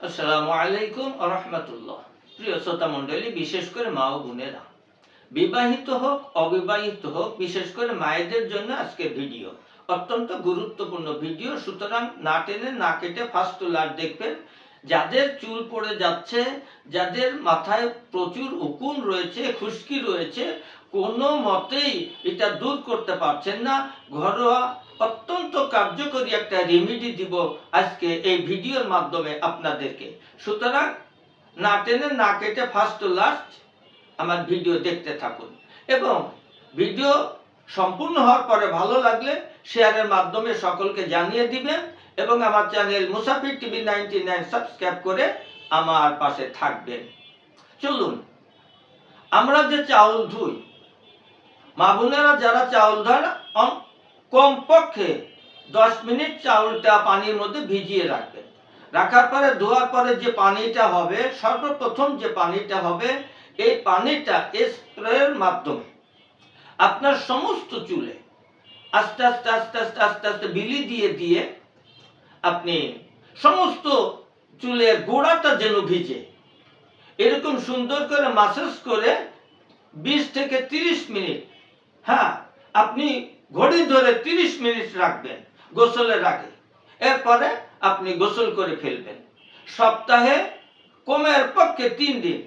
আসসালামু আলাইকুম ওয়া রাহমাতুল্লাহ। প্রিয় শ্রোতা মণ্ডলী, বিশেষ করে মা ও বোনেরা, বিবাহিত হোক অবিবাহিত হোক, বিশেষ করে মায়েদের জন্য আজকের ভিডিও অত্যন্ত গুরুত্বপূর্ণ ভিডিও। সুতরাং না টেনে না কেটে ফার্স্ট টু লাস্ট দেখবেন। যাদের চুল পড়ে যাচ্ছে, যাদের মাথায় প্রচুর উকুন রয়েছে, খুশকি রয়েছে, কোনো মতেই এটা দূর করতে পারছেন না, ঘরোয়া অত্যন্ত কার্যকরী একটা রেমেডি দিব আজকে এই ভিডিওর মাধ্যমে আপনাদেরকে। সুতরাং না টেনে না কেটে ফার্স্ট টু লাস্ট আমার ভিডিও দেখতে থাকুন এবং ভিডিও সম্পূর্ণ হওয়ার পরে ভালো লাগলে শেয়ারের মাধ্যমে সকলকে জানিয়ে দিবেন এবং আমার চ্যানেল মুসাফির টিভি 99 সাবস্ক্রাইব করে আমার পাশে থাকবেন। চলুন, আমরা যে চাউল ধুই, মা বোনেরা যারা চাউল ধোন, কমপক্ষে 10 মিনিট চাউলটা পানির মধ্যে ভিজিয়ে রাখবেন। রাখার পরে ধোয়ার পরে যে পানিটা হবে, সর্বপ্রথম যে পানিটা হবে, এই পানিটা স্প্রের মাধ্যমে আপনার সমস্ত চুলে আস্তে আস্তে আস্তে আস্তে আস্তে আস্তে বিলি দিয়ে দিয়ে আপনি সমস্ত চুলের গোড়াটা যেন ভিজে এরকম সুন্দর করে মাসাজ করে 20 থেকে 30 মিনিট, হ্যাঁ আপনি ঘড়ি ধরে 30 মিনিট রাখবেন গোসলের আগে। এরপরে আপনি গোসল করে ফেলবেন। সপ্তাহে কমের পক্ষে 3 দিন,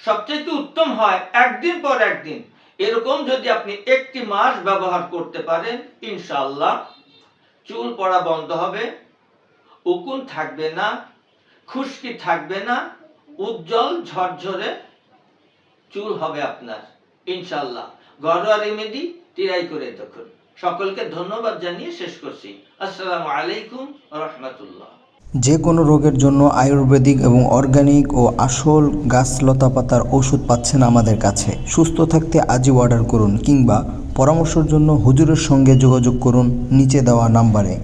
সবচেয়ে উত্তম হয় একদিন পর একদিন। এরকম যদি আপনি 1 মাস ব্যবহার করতে পারেন, ইনশাআল্লাহ চুল পড়া বন্ধ হবে, উকুন থাকবে না, খুশকি থাকবে না, উজ্জ্বল ঝরঝরে চুল হবে আপনার ইনশাআল্লাহ। ঘরোয়া রেমেডি ট্রাই করে দেখুন। সকলকে ধন্যবাদ জানিয়ে শেষ করছি। আসসালামু আলাইকুম ওয়া রাহমাতুল্লাহ। যে কোনো রোগের জন্য আয়ুর্বেদিক এবং অর্গানিক ও আসল গাছ লতাপাতার ওষুধ পাচ্ছেন আমাদের কাছে। সুস্থ থাকতে আজই অর্ডার করুন কিংবা পরামর্শের জন্য হুজুরের সঙ্গে যোগাযোগ করুন নিচে দেওয়া নাম্বারে।